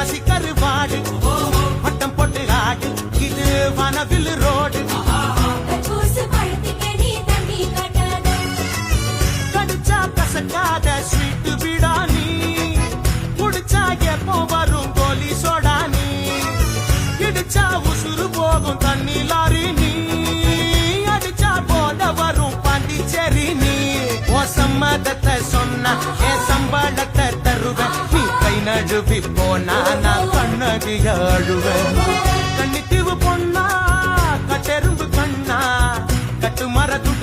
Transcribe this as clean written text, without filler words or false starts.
வாசி கருவாடு பட்டம் போட்டு ஆடு இது வனவில் ரோடு கடிச்சா கசக்காத ஸ்வீட் பிடானி குடிச்சா எப்போ வரும் கோலி சோடானி இடிச்சா உசுறு போகும் தண்ணி லாரி நீ அடிச்சா போத வரும் பாண்டிச்சேரி நீ ஓ சம்மதத்தை சொன்ன என் சம்பளத்தை தருவேன் நீ கை நழுவி போனா நான் கண்ணகி அழுவேன் கண்ணித்தீவு பொண்ணா கட்டெரும்பு கண்ணா கட்டு மர துண்டு